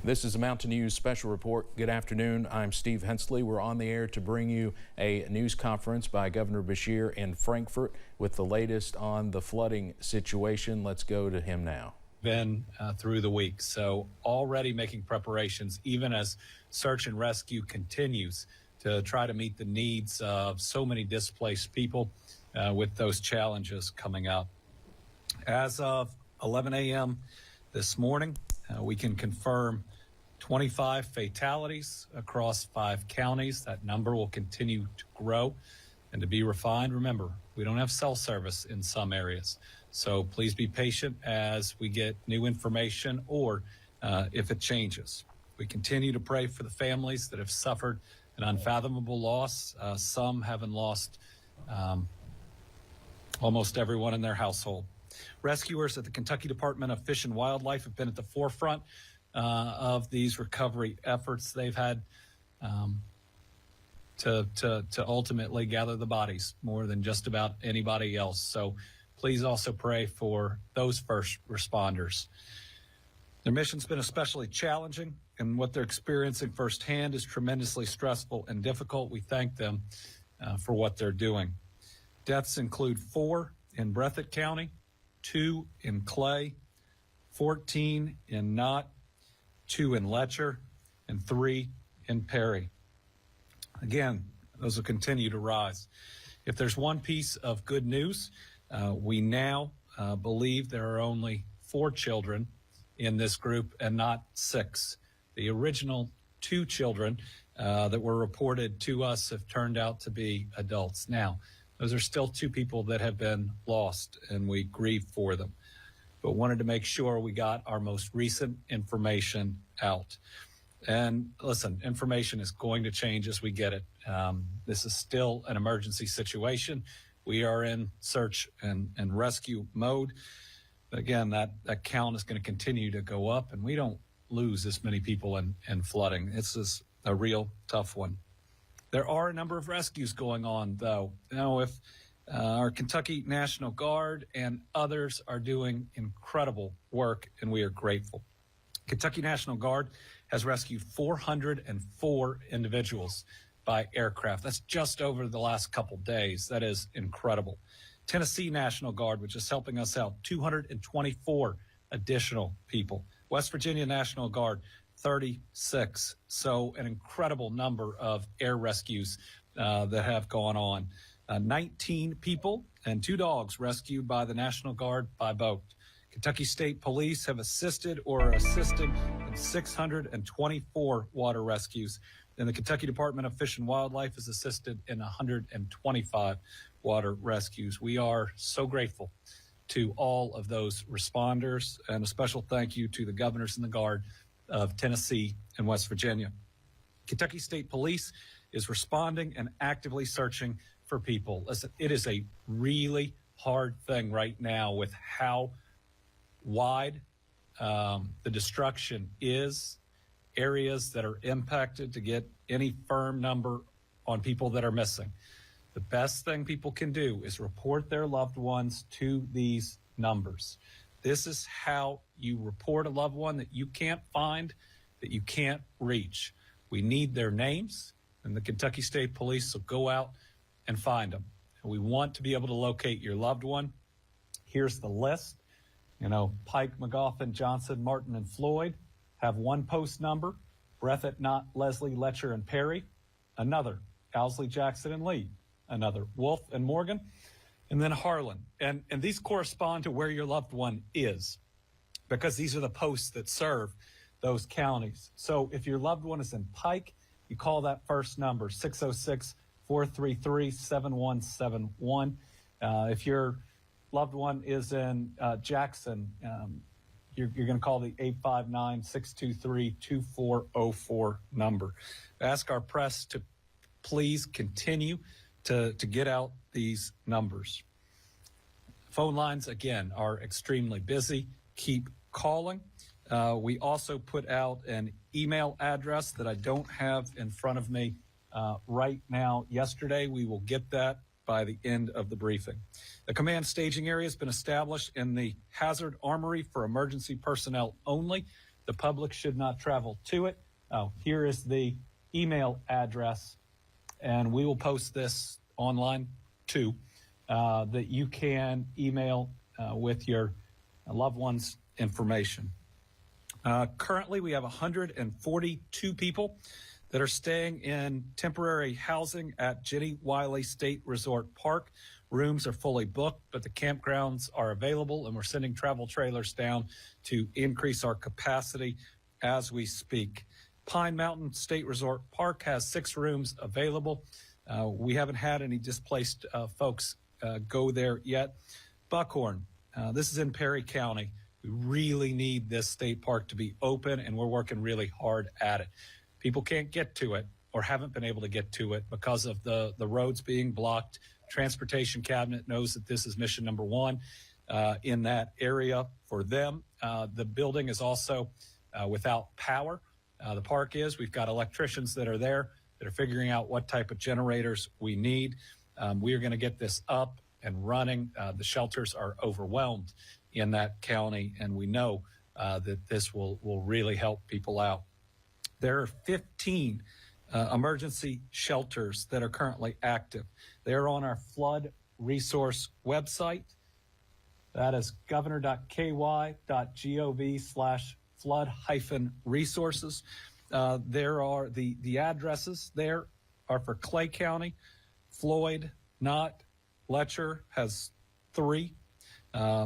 This is a Mountain News special report. Good afternoon. I'm Steve Hensley. We're on the air to bring you a news conference by Governor Beshear in Frankfort with the latest on the flooding situation. Let's go to him now. Been through the week, so already making preparations even as search and rescue continues to try to meet the needs of so many displaced people with those challenges coming up. As of 11 a.m. this morning, we can confirm 25 fatalities across 5 counties. That number will continue to grow and to be refined. Remember, we don't have cell service in some areas, so please be patient as we get new information or if it changes. We continue to pray for the families that have suffered an unfathomable loss, some having lost almost everyone in their household. Rescuers at the Kentucky Department of Fish and Wildlife have been at the forefront of these recovery efforts. They've had to ultimately gather the bodies more than just about anybody else. So please also pray for those first responders. Their mission's been especially challenging, and what they're experiencing firsthand is tremendously stressful and difficult. We thank them for what they're doing. Deaths include 4 in Breathitt County, 2 in Clay, 14 in Knott, 2 in Letcher, and 3 in Perry. Again, those will continue to rise. If there's one piece of good news, we now believe there are only 4 children in this group and not 6. The original 2 children that were reported to us have turned out to be adults. Now, those are still 2 people that have been lost, and we grieve for them. But wanted to make sure we got our most recent information out. And listen, information is going to change as we get it. This is still an emergency situation. We are in search and rescue mode. But again, that count is going to continue to go up, and we don't lose this many people in flooding. This is a real tough one. There are a number of rescues going on, though. You know, if our Kentucky National Guard and others are doing incredible work, and we are grateful. Kentucky National Guard has rescued 404 individuals by aircraft. That's just over the last couple days. That is incredible. Tennessee National Guard, which is helping us out, 224 additional people. West Virginia National Guard, 36. So an incredible number of air rescues that have gone on. 19 people and 2 dogs rescued by the National Guard by boat. Kentucky State Police have assisted or are assisting in 624 water rescues. And the Kentucky Department of Fish and Wildlife has assisted in 125 water rescues. We are so grateful to all of those responders, and a special thank you to the governors and the Guard of Tennessee and West Virginia. Kentucky State Police is responding and actively searching for people. Listen, it is a really hard thing right now with how wide the destruction is, areas that are impacted, to get any firm number on people that are missing. The best thing people can do is report their loved ones to these numbers. This is how you report a loved one that you can't find, that you can't reach. We need their names, and the Kentucky State Police will go out and find them. And we want to be able to locate your loved one. Here's the list. You know, Pike, McGoffin, Johnson, Martin, and Floyd have 1 post number. Breathitt, Knott, Leslie, Letcher, and Perry. Another. Owsley, Jackson, and Lee. Another. Wolf and Morgan. And then Harlan. And these correspond to where your loved one is, because these are the posts that serve those counties. So if your loved one is in Pike, you call that first number, 606-433-7171. If your loved one is in Jackson, you're going to call the 859-623-2404 number. Ask our press to please continue to get out these numbers. Phone lines, again, are extremely busy. Keep calling. We also put out an email address that I don't have in front of me right now. Yesterday, we will get that by the end of the briefing. The command staging area has been established in the Hazard Armory for emergency personnel only. The public should not travel to it. Here is the email address, and we will post this online too, that you can email with your loved ones' information. Currently, we have 142 people that are staying in temporary housing at Jenny Wiley State Resort Park. Rooms are fully booked, but the campgrounds are available, and we're sending travel trailers down to increase our capacity as we speak. Pine Mountain State Resort Park has 6 rooms available. We haven't had any displaced folks go there yet. Buckhorn, this is in Perry County. We really need this state park to be open, and we're working really hard at it. People can't get to it or haven't been able to get to it because of the roads being blocked. Transportation Cabinet knows that this is mission number 1 in that area for them. The building is also without power. The park is. We've got electricians that are there that are figuring out what type of generators we need. We are going to get this up and running. The shelters are overwhelmed in that county, and we know that this will really help people out. There are 15 emergency shelters that are currently active. They're on our flood resource website. That is governor.ky.gov/flood-resources. There are the addresses there are for Clay County, Floyd, Knott, Letcher has 3.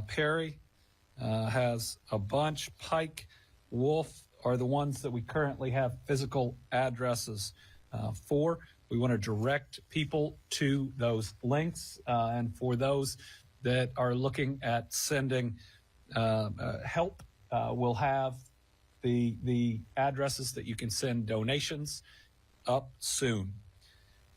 Perry has a bunch. Pike, Wolf are the ones that we currently have physical addresses for. We want to direct people to those links, and for those that are looking at sending help, we'll have the addresses that you can send donations up soon.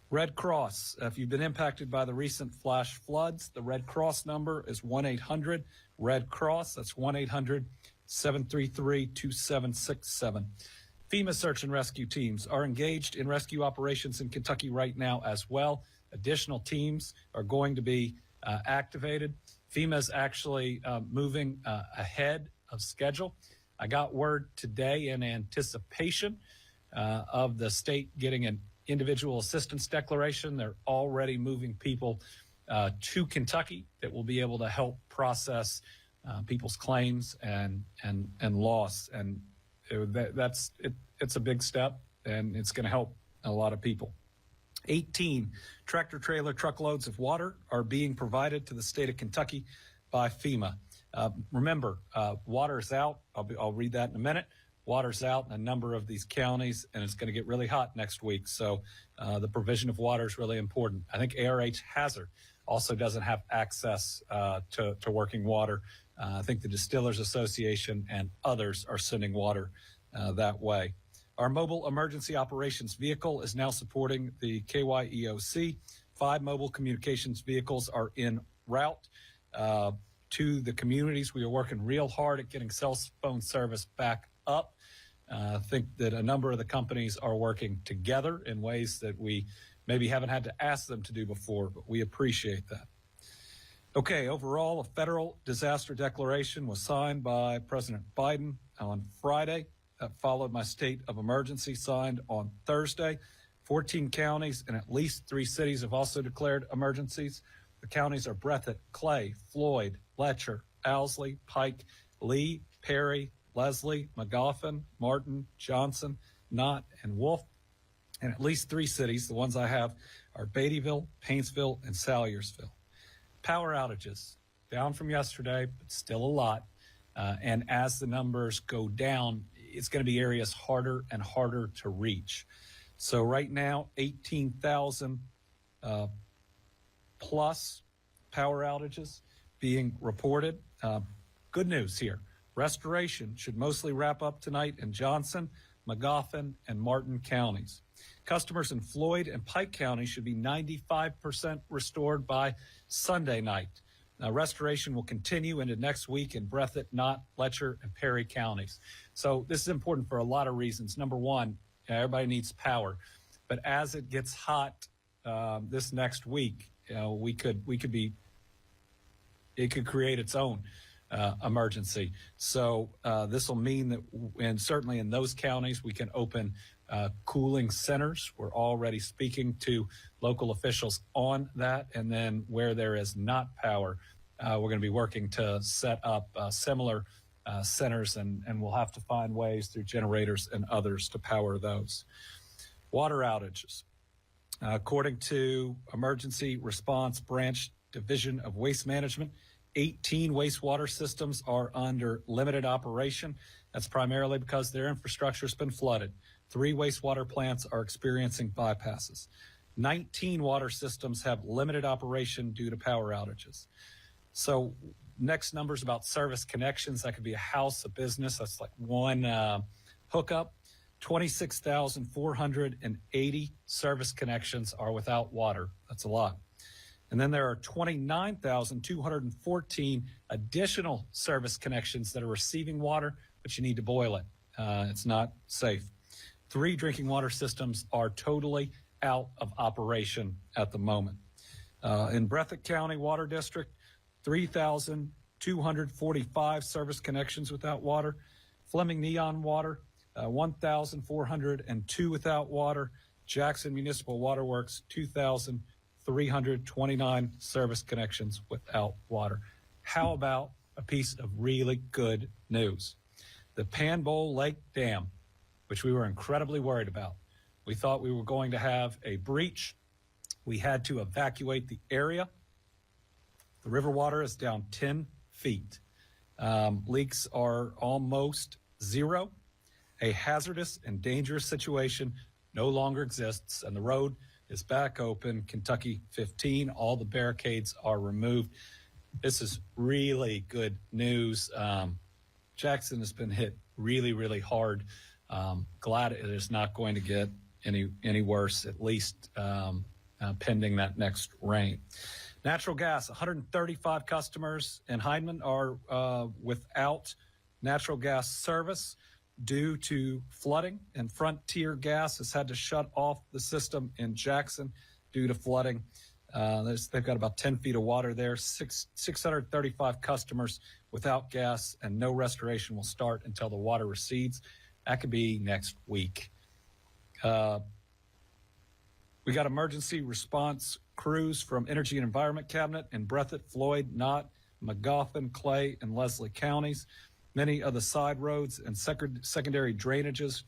Red Cross, if you've been impacted by the recent flash floods, the Red Cross number is 1-800-RED-CROSS. That's 1-800-733-2767. FEMA search and rescue teams are engaged in rescue operations in Kentucky right now as well. Additional teams are going to be activated. FEMA is actually moving ahead of schedule. I got word today in anticipation of the state getting an individual assistance declaration. They're already moving people to Kentucky that will be able to help process people's claims and loss. And it's a big step, and it's going to help a lot of people. 18 tractor trailer truckloads of water are being provided to the state of Kentucky by FEMA. Remember, water's out. I'll read that in a minute. Water's out in a number of these counties, and it's going to get really hot next week. So the provision of water is really important. I think ARH Hazard also doesn't have access to working water. I think the Distillers Association and others are sending water that way. Our mobile emergency operations vehicle is now supporting the KYEOC. 5 mobile communications vehicles are en route to the communities. We are working real hard at getting cell phone service back up. I think that a number of the companies are working together in ways that we maybe haven't had to ask them to do before, but we appreciate that. Okay, overall, a federal disaster declaration was signed by President Biden on Friday. That followed my state of emergency signed on Thursday. 14 counties and at least 3 cities have also declared emergencies. The counties are Breathitt, Clay, Floyd, Letcher, Owsley, Pike, Lee, Perry, Leslie, Magoffin, Martin, Johnson, Knott, and Wolf. And at least 3 cities, the ones I have, are Beattyville, Paintsville, and Salyersville. Power outages, down from yesterday, but still a lot. And as the numbers go down, it's going to be areas harder and harder to reach. So right now, 18,000 plus power outages being reported. Good news here. Restoration should mostly wrap up tonight in Johnson, Magoffin, and Martin counties. Customers in Floyd and Pike County should be 95% restored by Sunday night. Now, restoration will continue into next week in Breathitt, Knott, Letcher, and Perry counties. So this is important for a lot of reasons. Number one, everybody needs power. But as it gets hot this next week, it could create its own emergency. So this will mean that, and certainly in those counties, we can open cooling centers. We're already speaking to local officials on that. And then where there is not power, we're going to be working to set up similar centers, and we'll have to find ways through generators and others to power those. Water outages. According to Emergency Response Branch Division of Waste Management, 18 wastewater systems are under limited operation. That's primarily because their infrastructure has been flooded. 3 wastewater plants are experiencing bypasses. 19 water systems have limited operation due to power outages. So next numbers about service connections. That could be a house, a business. That's like one hookup. 26,480 service connections are without water. That's a lot. And then there are 29,214 additional service connections that are receiving water, but you need to boil it. It's not safe. 3 drinking water systems are totally out of operation at the moment. In Breathitt County Water District, 3,245 service connections without water. Fleming Neon Water, 1,402 without water. Jackson Municipal Waterworks, 2,329 service connections without water. How about a piece of really good news? The Panbowl Lake Dam, which we were incredibly worried about. We thought we were going to have a breach. We had to evacuate the area. The river water is down 10 feet. Leaks are almost zero. A hazardous and dangerous situation no longer exists, and the road is back open. Kentucky 15, all the barricades are removed. This is really good news. Jackson has been hit really, really hard. Glad it is not going to get any worse, at least pending that next rain. Natural gas, 135 customers in Heidemann are without natural gas service due to flooding, and Frontier Gas has had to shut off the system in Jackson due to flooding. They've got about 10 feet of water there, 635 customers without gas, and no restoration will start until the water recedes. That could be next week. We got emergency response crews from Energy and Environment Cabinet in Breathitt, Floyd, Knott, Magoffin, Clay, and Leslie counties. Many of the side roads and secondary drainages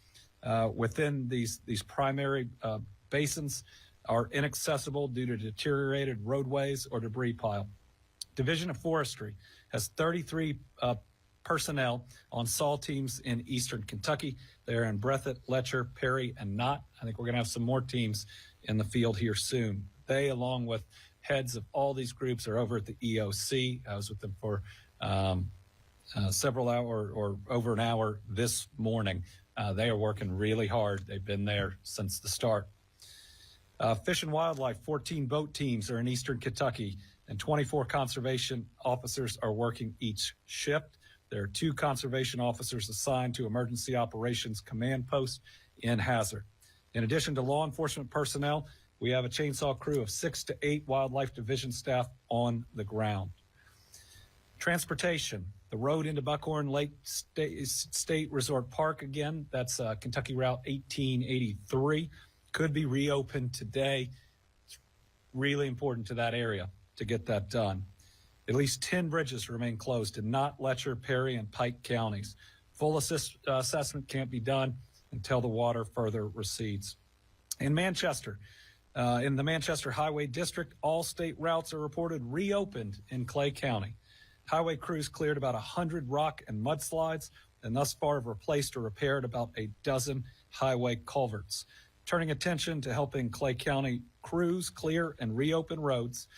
within these primary basins are inaccessible due to deteriorated roadways or debris pile. Division of Forestry has 33 personnel on SAW teams in eastern Kentucky. They're in Breathitt, Letcher, Perry, and Knott. I think we're going to have some more teams in the field here soon. They, along with heads of all these groups, are over at the EOC. I was with them for several hours or over an hour this morning. They are working really hard. They've been there since the start. Fish and Wildlife, 14 boat teams are in eastern Kentucky, and 24 conservation officers are working each shift. There are 2 conservation officers assigned to Emergency Operations Command Post in Hazard. In addition to law enforcement personnel, we have a chainsaw crew of 6 to 8 Wildlife Division staff on the ground. Transportation, the road into Buckhorn Lake State Resort Park again, that's Kentucky Route 1883, could be reopened today. It's really important to that area to get that done. At least 10 bridges remain closed in Knott, Letcher, Perry, and Pike counties. Full assessment can't be done until the water further recedes. In Manchester, in the Manchester Highway District, all state routes are reported reopened in Clay County. Highway crews cleared about 100 rock and mudslides, and thus far have replaced or repaired about a dozen highway culverts. Turning attention to helping Clay County crews clear and reopen roads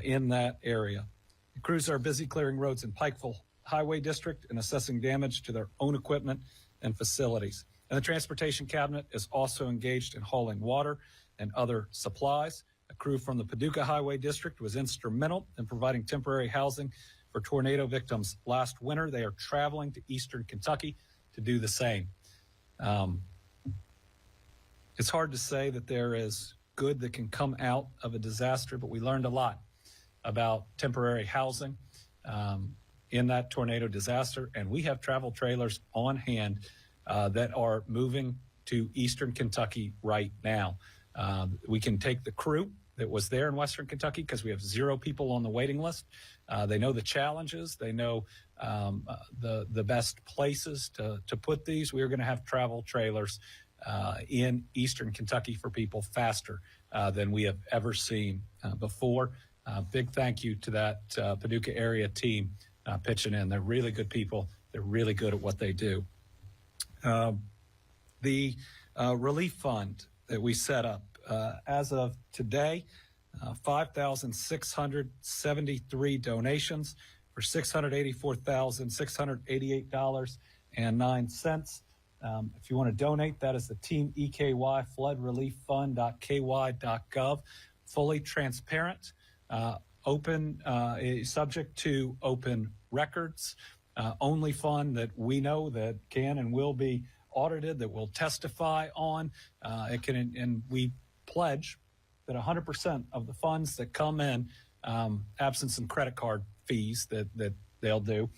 in that area. The crews are busy clearing roads in Pikeville Highway District and assessing damage to their own equipment and facilities. And the Transportation Cabinet is also engaged in hauling water and other supplies. A crew from the Paducah Highway District was instrumental in providing temporary housing for tornado victims last winter. They are traveling to eastern Kentucky to do the same. It's hard to say that there is good that can come out of a disaster, but we learned a lot about temporary housing. in that tornado disaster, and we have travel trailers on hand that are moving to eastern Kentucky right now. We can take the crew that was there in western Kentucky because we have 0 people on the waiting list. They know the challenges. They know the best places to put these. We are going to have travel trailers in eastern Kentucky for people faster than we have ever seen before. Big thank you to that Paducah area team pitching in. They're really good people. They're really good at what they do. The relief fund that we set up as of today, 5,673 donations for $684,688.09. If you want to donate, that is the Team EKY Flood Relief Fund.ky.gov. Fully transparent, open, subject to open records, only fund that we know that can and will be audited, that will testify on. And we pledge that 100% of the funds that come in, absent some credit card fees that they'll do,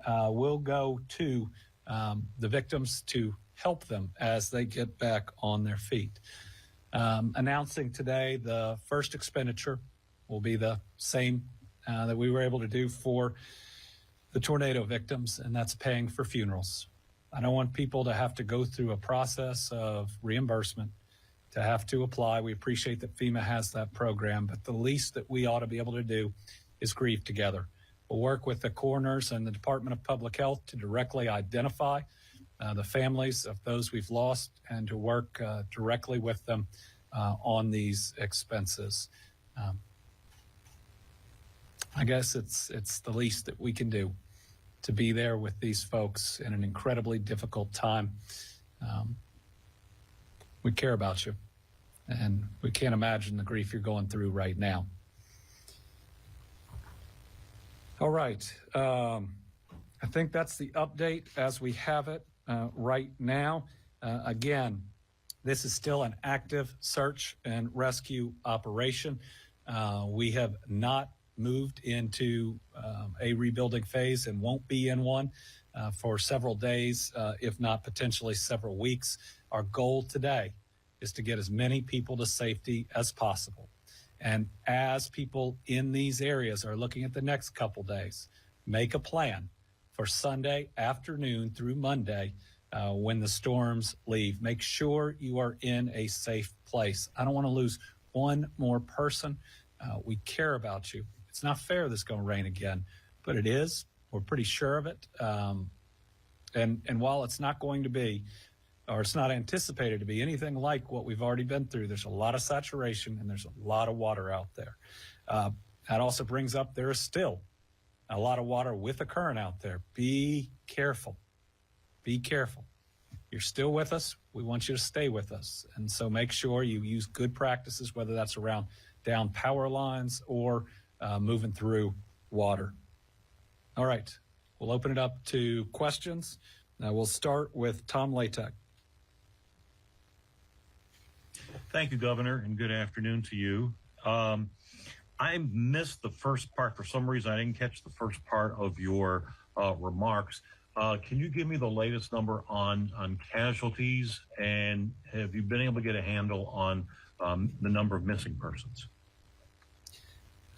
will go to the victims to help them as they get back on their feet. Announcing today the first expenditure will be the same that we were able to do for the tornado victims, and that's paying for funerals. I don't want people to have to go through a process of reimbursement, to have to apply. We appreciate that FEMA has that program, but the least that we ought to be able to do is grieve together. We'll work with the coroners and the Department of Public Health to directly identify the families of those we've lost and to work directly with them on these expenses. I guess it's the least that we can do to be there with these folks in an incredibly difficult time. We care about you, and we can't imagine the grief you're going through right now. All right. I think that's the update as we have it right now. Again, this is still an active search and rescue operation. We have not moved into a rebuilding phase and won't be in one for several days, if not potentially several weeks. Our goal today is to get as many people to safety as possible. And as people in these areas are looking at the next couple days, make a plan for Sunday afternoon through Monday when the storms leave. Make sure you are in a safe place. I don't want to lose one more person. We care about you. It's not fair this is going to rain again, but it is. We're pretty sure of it. And while it's not going to be, or it's not anticipated to be anything like what we've already been through, there's a lot of saturation and there's a lot of water out there. That also brings up there is still a lot of water with a current out there. Be careful. Be careful. You're still with us. We want you to stay with us. And so make sure you use good practices, whether that's around down power lines or moving through water. All right. We'll open it up to questions. We'll start with Tom Latek. Thank you, Governor, and good afternoon to you. I missed the first part. For some reason, I didn't catch the first part of your remarks. Can you give me the latest number on casualties, and have you been able to get a handle on the number of missing persons?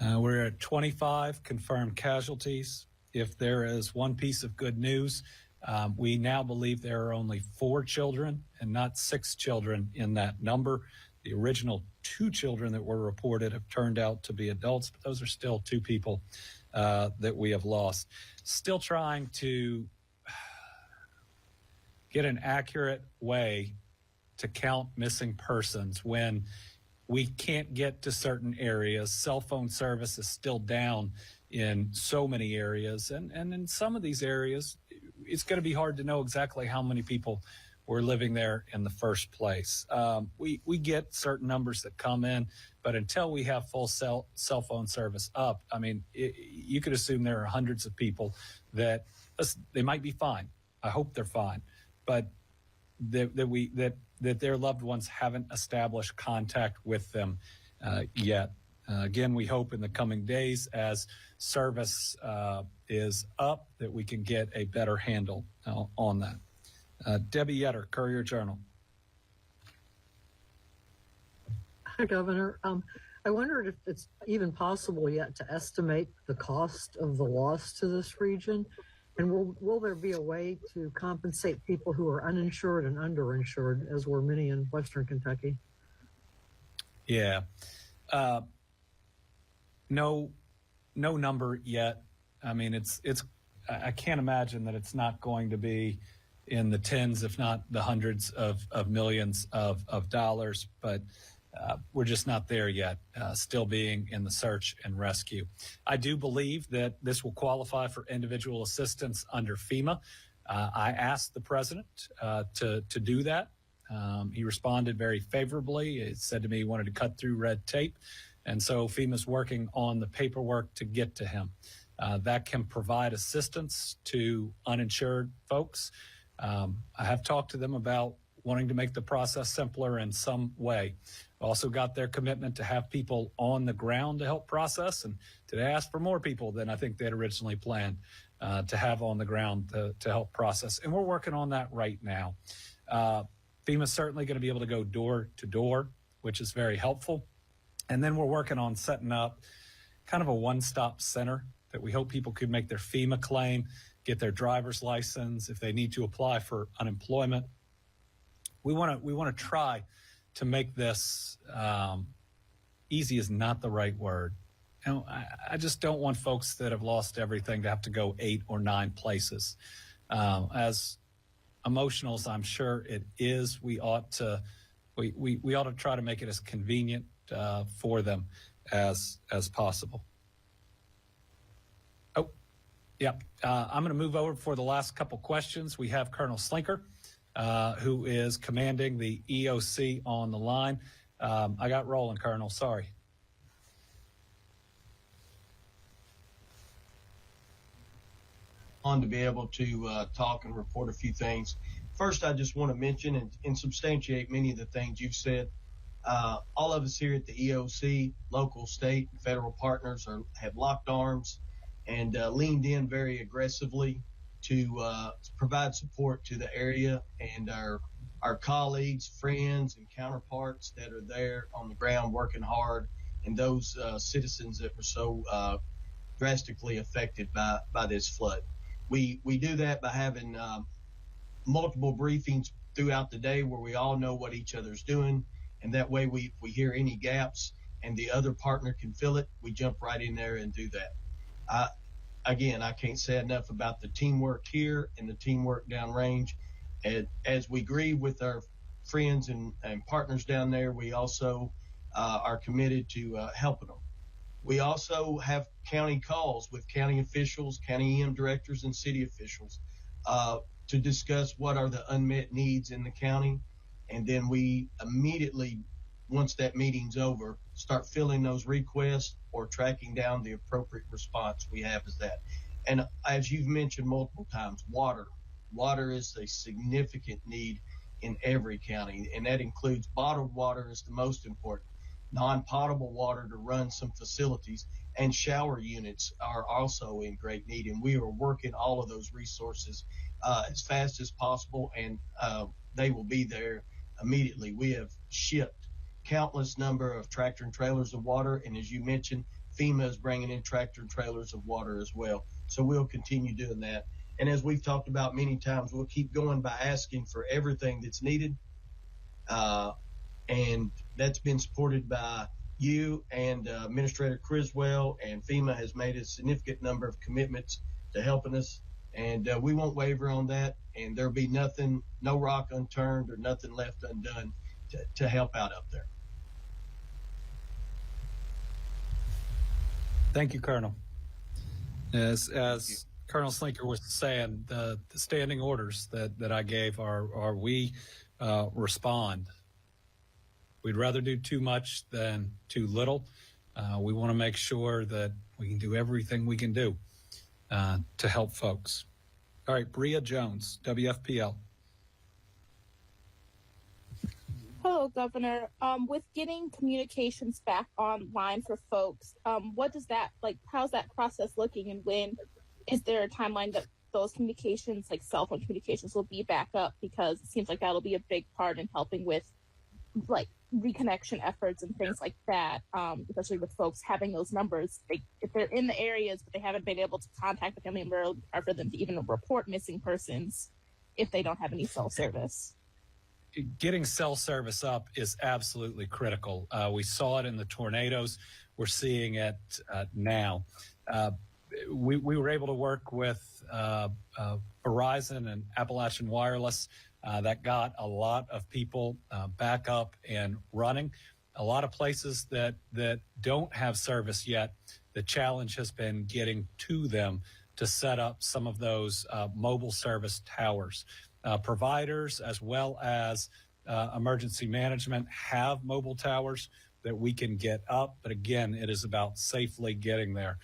We're at 25 confirmed casualties. If there is one piece of good news, we now believe there are only 4 children and not 6 children in that number. The original 2 children that were reported have turned out to be adults, but those are still 2 people that we have lost. Still trying to get an accurate way to count missing persons when we can't get to certain areas. Cell phone service is still down in so many areas. And in some of these areas, it's going to be hard to know exactly how many people were living there in the first place. We get certain numbers that come in, but until we have full cell phone service up, I mean, you could assume there are hundreds of people that they might be fine. I hope they're fine, but that their loved ones haven't established contact with them yet. Again, we hope in the coming days as service is up that we can get a better handle on that. Debbie Yetter, Courier-Journal. Hi, Governor. I wondered if it's even possible yet to estimate the cost of the loss to this region, and will there be a way to compensate people who are uninsured and underinsured, as were many in Western Kentucky? Yeah. No number yet. I mean, I can't imagine that it's not going to be in the tens, if not the hundreds of millions of dollars, but we're just not there yet, still being in the search and rescue. I do believe that this will qualify for individual assistance under FEMA. I asked the president to do that. He responded very favorably. He said to me he wanted to cut through red tape. And so FEMA's working on the paperwork to get to him. That can provide assistance to uninsured folks. I have talked to them about wanting to make the process simpler in some way. Also got their commitment to have people on the ground to help process, and today asked for more people than I think they'd originally planned to have on the ground to help process. And we're working on that right now. FEMA's certainly going to be able to go door to door, which is very helpful. And then we're working on setting up kind of a one-stop center that we hope people could make their FEMA claim, get their driver's license if they need to apply for unemployment. We want to try to make this easy is not the right word. You know, I just don't want folks that have lost everything to have to go 8 or 9 places. As emotional as I'm sure it is, we ought to try to make it as convenient for them as possible. Oh, yeah. I'm going to move over for the last couple questions. We have Colonel Slinker, who is commanding the EOC on the line. I got rolling, Colonel. Sorry. On to be able to talk and report a few things. First, I just want to mention and substantiate many of the things you've said. All of us here at the EOC, local, state, and federal partners have locked arms and leaned in very aggressively to provide support to the area and our colleagues, friends, and counterparts that are there on the ground working hard, and those citizens that were so drastically affected by this flood. We do that by having multiple briefings throughout the day where we all know what each other's doing, and that way we hear any gaps and the other partner can fill it, we jump right in there and do that. Again, I can't say enough about the teamwork here and the teamwork downrange. As we grieve with our friends and partners down there, we also are committed to helping them. We also have county calls with county officials, county EM directors, and city officials to discuss what are the unmet needs in the county. And then we immediately, once that meeting's over, start filling those requests or tracking down the appropriate response we have is that. And as you've mentioned multiple times, water. Water is a significant need in every county, and that includes bottled water is the most important. Non-potable water to run some facilities, and shower units are also in great need, and we are working all of those resources as fast as possible, and they will be there immediately. We have shipped countless number of tractor and trailers of water, and as you mentioned, FEMA is bringing in tractor and trailers of water as well. So we'll continue doing that. And as we've talked about many times, we'll keep going by asking for everything that's needed. And that's been supported by you and Administrator Criswell, and FEMA has made a significant number of commitments to helping us. And we won't waver on that. And there'll be nothing, no rock unturned or nothing left undone to help out up there. Thank you, Colonel. As Colonel Slinker was saying, the standing orders that I gave are we respond. We'd rather do too much than too little. We want to make sure that we can do everything we can do to help folks. All right, Bria Jones, WFPL. Hello, Governor. With getting communications back online for folks, what does that like? How's that process looking, and when is there a timeline that those communications, like cell phone communications, will be back up? Because it seems like that'll be a big part in helping with like reconnection efforts and things like that, especially with folks having those numbers. If they're in the areas but they haven't been able to contact the family member, or for them to even report missing persons if they don't have any cell service. Getting cell service up is absolutely critical. We saw it in the tornadoes. We're seeing it now. We were able to work with Verizon and Appalachian Wireless. That got a lot of people back up and running. A lot of places that don't have service yet, the challenge has been getting to them to set up some of those mobile service towers. Providers as well as emergency management have mobile towers that we can get up. But again, it is about safely getting there.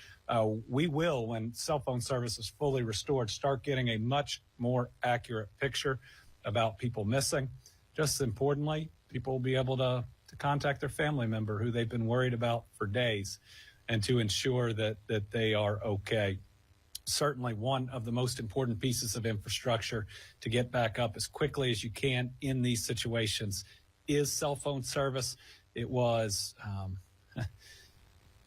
We will, when cell phone service is fully restored, start getting a much more accurate picture about people missing. Just as importantly, people will be able to contact their family member who they've been worried about for days, and to ensure that they are okay. Certainly one of the most important pieces of infrastructure to get back up as quickly as you can in these situations is cell phone service. It was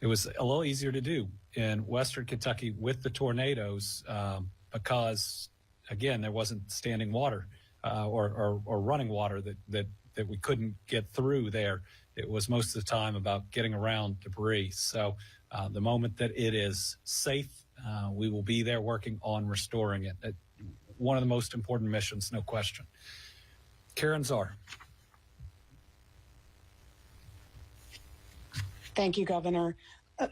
a little easier to do in Western Kentucky with the tornadoes because, again, there wasn't standing water or running water that we couldn't get through there. It was most of the time about getting around debris. So the moment that it is safe, we will be there working on restoring it. One of the most important missions, no question. Karen Czar. Thank you, Governor.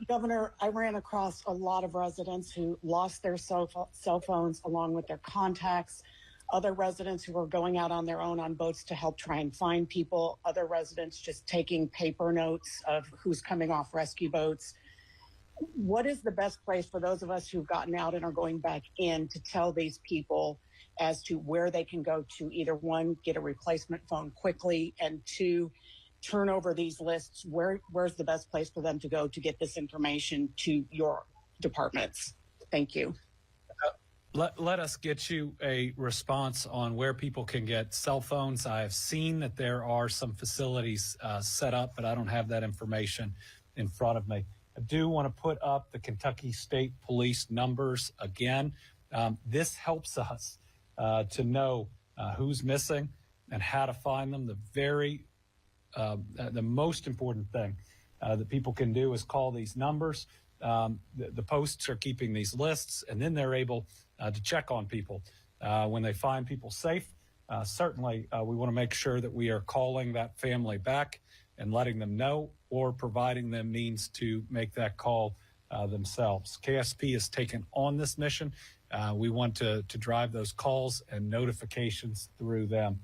Governor, I ran across a lot of residents who lost their cell phones along with their contacts, other residents who were going out on their own on boats to help try and find people, other residents just taking paper notes of who's coming off rescue boats. What is the best place for those of us who've gotten out and are going back in to tell these people as to where they can go to either, one, get a replacement phone quickly, and two, turn over these lists? Where's the best place for them to go to get this information to your departments? Thank you. Let us get you a response on where people can get cell phones. I have seen that there are some facilities set up, but I don't have that information in front of me. I do want to put up the Kentucky State Police numbers again. This helps us to know who's missing and how to find them. The most important thing that people can do is call these numbers. The posts are keeping these lists, and then they're able to check on people when they find people safe. Certainly, we want to make sure that we are calling that family back and letting them know, or providing them means to make that call themselves. KSP has taken on this mission. We want to drive those calls and notifications through them.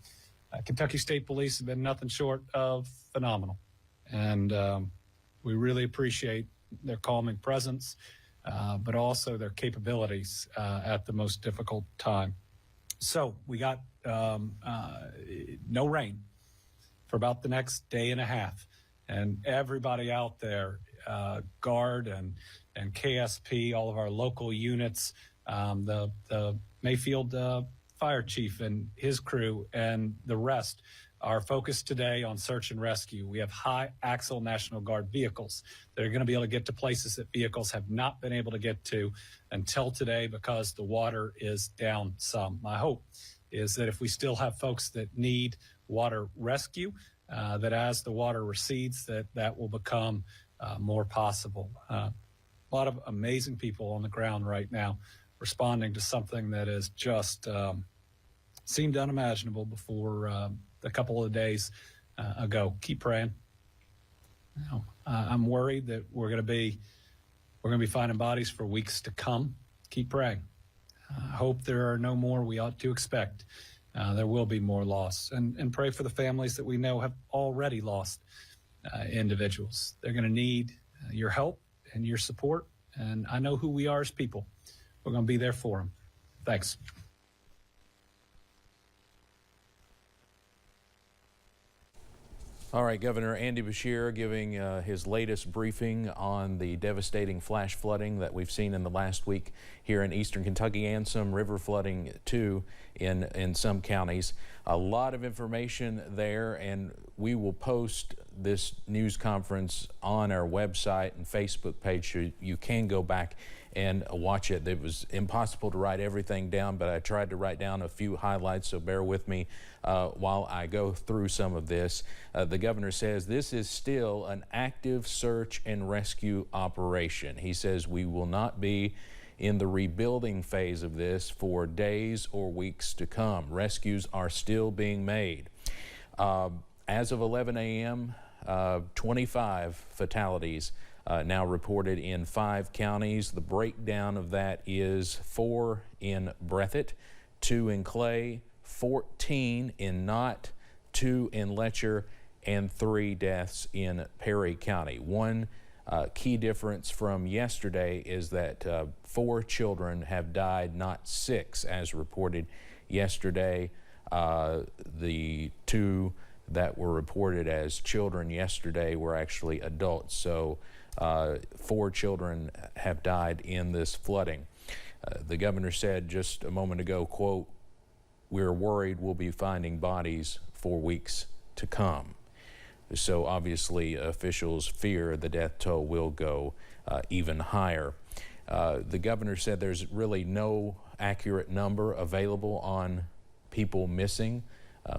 Kentucky State Police have been nothing short of phenomenal, and we really appreciate their calming presence, but also their capabilities at the most difficult time. So we got no rain for about the next day and a half, and everybody out there, Guard and KSP, all of our local units, the Mayfield Fire Chief and his crew, and the rest are focused today on search and rescue. We have high axle National Guard vehicles that are going to be able to get to places that vehicles have not been able to get to until today because the water is down some. My hope is that if we still have folks that need water rescue, that as the water recedes, that will become more possible. A lot of amazing people on the ground right now responding to something that is just seemed unimaginable before a couple of days ago. Keep praying. I'm worried that we're going to be finding bodies for weeks to come. Keep praying. I hope there are no more we ought to expect. There will be more loss, and pray for the families that we know have already lost individuals. They're going to need your help and your support, and I know who we are as people. We're going to be there for them. Thanks. All right, Governor Andy Beshear giving his latest briefing on the devastating flash flooding that we've seen in the last week here in eastern Kentucky, and some river flooding too in some counties. A lot of information there, and we will post this news conference on our website and Facebook page so you can go back and watch it. It was impossible to write everything down, but I tried to write down a few highlights, so bear with me while I go through some of this. The governor says this is still an active search and rescue operation. He says we will not be in the rebuilding phase of this for days or weeks to come. Rescues are still being made. As of 11 a.m., 25 fatalities now reported in 5 counties. The breakdown of that is 4 in Breathitt, 2 in Clay, 14 in Knott, 2 in Letcher, and 3 deaths in Perry County. One key difference from yesterday is that 4 children have died, not 6, as reported yesterday. The 2 that were reported as children yesterday were actually adults. So 4 children have died in this flooding. The governor said just a moment ago, quote, "We're worried we'll be finding bodies for weeks to come." So obviously officials fear the death toll will go even higher. The governor said there's really no accurate number available on people missing.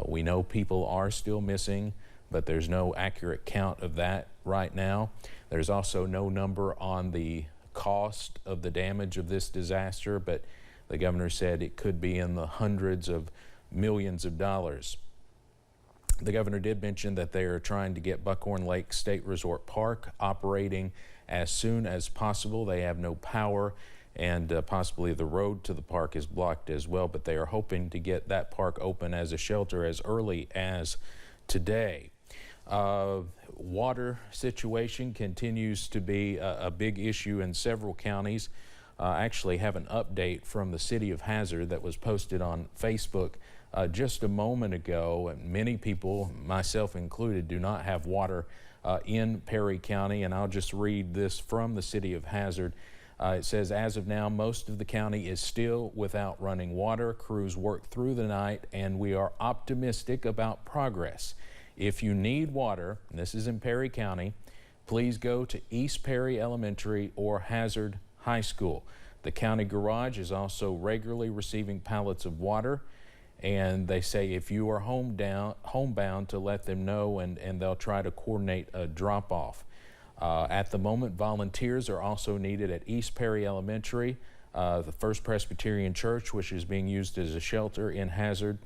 We know people are still missing, but there's no accurate count of that right now. There's also no number on the cost of the damage of this disaster, but the governor said it could be in the hundreds of millions of dollars. The governor did mention that they are trying to get Buckhorn Lake State Resort Park operating as soon as possible. They have no power, and possibly the road to the park is blocked as well, but they are hoping to get that park open as a shelter as early as today. Water situation continues to be a big issue in several counties. I actually have an update from the city of Hazard that was posted on Facebook just a moment ago. And many people, myself included, do not have water in Perry County, and I'll just read this from the city of Hazard. It says, as of now, most of the county is still without running water. Crews work through the night, and we are optimistic about progress. If you need water, and this is in Perry County, please go to East Perry Elementary or Hazard High School. The county garage is also regularly receiving pallets of water, and they say if you are homebound to let them know, and they'll try to coordinate a drop-off. At the moment, volunteers are also needed at East Perry Elementary, the First Presbyterian Church, which is being used as a shelter in Hazard,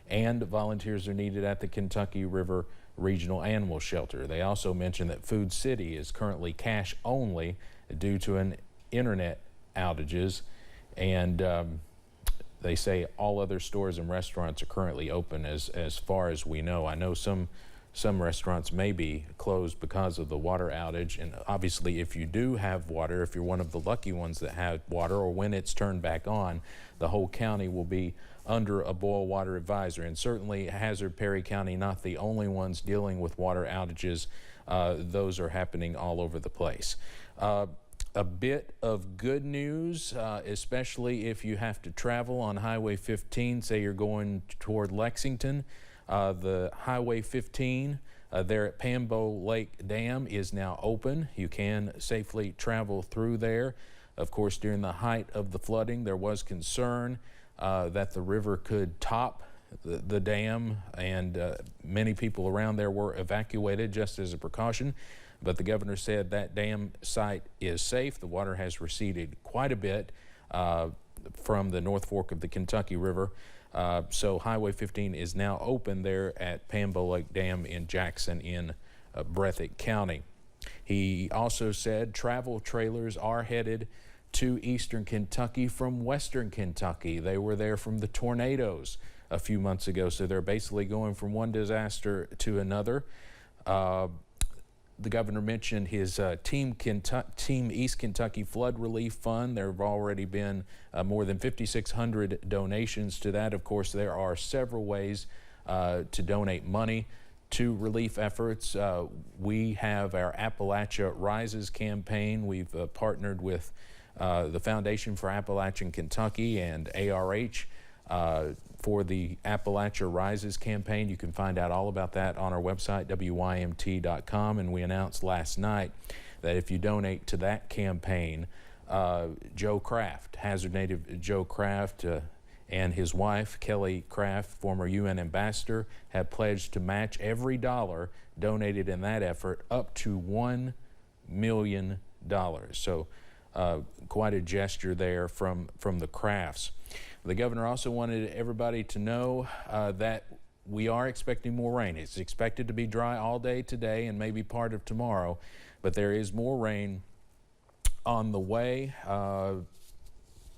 and volunteers are needed at the Kentucky River Regional Animal Shelter. They also mentioned that Food City is currently cash only due to an internet outages, and they say all other stores and restaurants are currently open as far as we know. I know some restaurants may be closed because of the water outage, and obviously if you do have water, if you're one of the lucky ones that have water, or when it's turned back on, the whole county will be under a boil water advisory. And certainly Hazard, Perry County, not the only ones dealing with water outages. Those are happening all over the place. A bit of good news, especially if you have to travel on Highway 15, say you're going toward Lexington. The Highway 15 there at Pambo Lake Dam is now open. You can safely travel through there. Of course, during the height of the flooding, there was concern that the river could top the dam, and many people around there were evacuated just as a precaution. But the governor said that dam site is safe. The water has receded quite a bit from the North Fork of the Kentucky River. So Highway 15 is now open there at Pambo Lake Dam in Jackson in Breathitt County. He also said travel trailers are headed to eastern Kentucky from western Kentucky. They were there from the tornadoes a few months ago, so they're basically going from one disaster to another. The governor mentioned his Team East Kentucky Flood Relief Fund. There have already been more than 5,600 donations to that. Of course, there are several ways to donate money to relief efforts. We have our Appalachia Rises campaign. We've partnered with the Foundation for Appalachian Kentucky and ARH for the Appalachia Rises campaign. You can find out all about that on our website, WYMT.com. And we announced last night that if you donate to that campaign, Joe Kraft, Hazard Native Joe Kraft, and his wife, Kelly Kraft, former UN ambassador, have pledged to match every dollar donated in that effort up to $1 million. So quite a gesture there from the Krafts. The governor also wanted everybody to know that we are expecting more rain. It's expected to be dry all day today and maybe part of tomorrow, but there is more rain on the way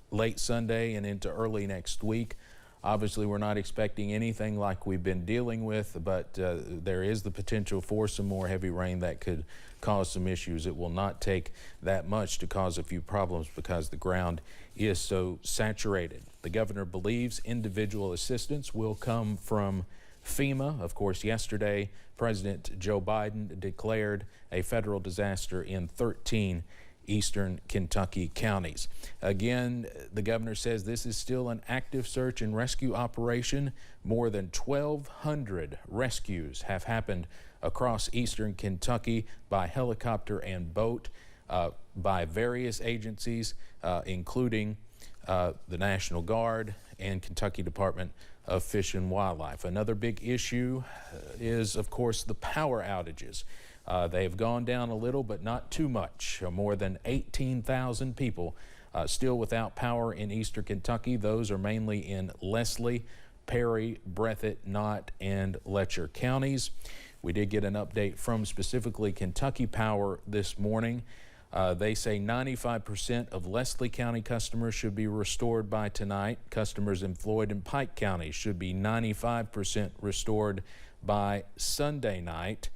late Sunday and into early next week. Obviously, we're not expecting anything like we've been dealing with, but there is the potential for some more heavy rain that could cause some issues. It will not take that much to cause a few problems because the ground is so saturated. The governor believes individual assistance will come from FEMA. Of course, yesterday, President Joe Biden declared a federal disaster in 13 eastern Kentucky counties. Again, the governor says this is still an active search and rescue operation. More than 1,200 rescues have happened across eastern Kentucky by helicopter and boat by various agencies, including the National Guard and Kentucky Department of Fish and Wildlife. Another big issue is, of course, the power outages. They have gone down a little, but not too much. More than 18,000 people still without power in eastern Kentucky. Those are mainly in Leslie, Perry, Breathitt, Knott, and Letcher counties. We did get an update from specifically Kentucky Power this morning. They say 95% of Leslie County customers should be restored by tonight. Customers in Floyd and Pike County should be 95% restored by Sunday night.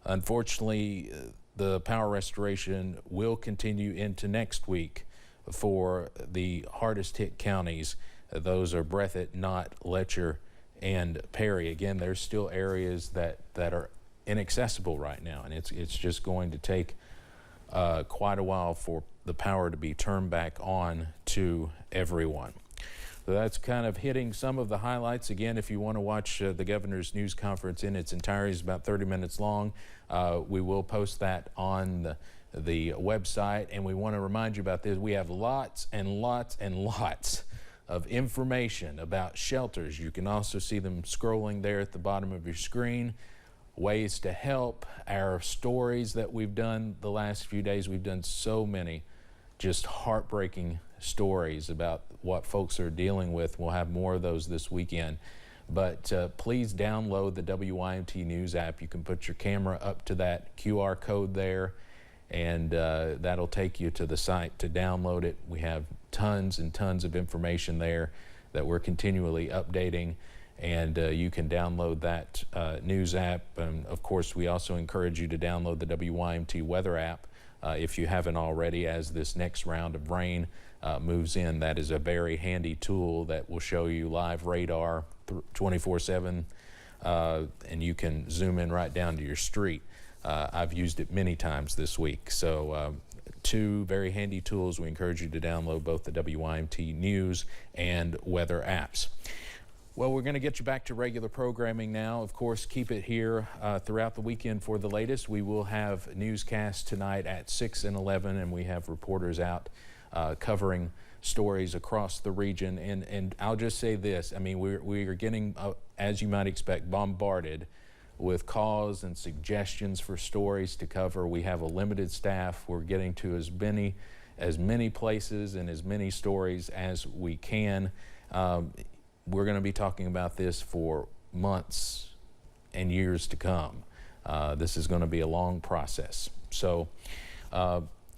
Unfortunately, the power restoration will continue into next week for the hardest hit counties. Those are Breathitt, Knott, Letcher, and Perry. Again, there's still areas that are inaccessible right now, and it's just going to take quite a while for the power to be turned back on to everyone. So that's kind of hitting some of the highlights. Again, if you want to watch the governor's news conference in its entirety, it's about 30 minutes long. We will post that on the website, and we want to remind you about this. We have lots and lots and lots of information about shelters. You can also see them scrolling there at the bottom of your screen. Ways to help, our stories that we've done the last few days. We've done so many just heartbreaking stories about what folks are dealing with. We'll have more of those this weekend. But please download the WYMT News app. You can put your camera up to that QR code there, and that'll take you to the site to download it. We have tons and tons of information there that we're continually updating, and you can download that news app. And of course, we also encourage you to download the WYMT weather app if you haven't already, as this next round of rain moves in. That is a very handy tool that will show you live radar 24/7, and you can zoom in right down to your street. I've used it many times this week. So two very handy tools. We encourage you to download both the WYMT News and weather apps. Well, we're going to get you back to regular programming now. Of course, keep it here throughout the weekend for the latest. We will have newscasts tonight at 6 and 11, and we have reporters out covering stories across the region. And I'll just say this. I mean, we are getting, as you might expect, bombarded with calls and suggestions for stories to cover. We have a limited staff. We're getting to as many places and as many stories as we can. We're going to be talking about this for months and years to come. This is going to be a long process. So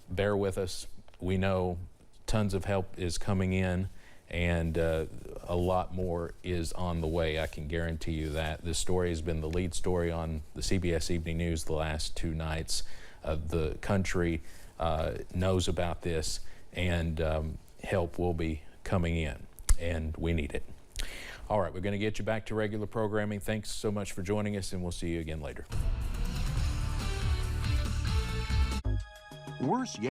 bear with us. We know tons of help is coming in, and a lot more is on the way. I can guarantee you that. This story has been the lead story on the CBS Evening News the last two nights. The country knows about this, and help will be coming in, and we need it. All right, we're going to get you back to regular programming. Thanks so much for joining us, and we'll see you again later. Worse yet.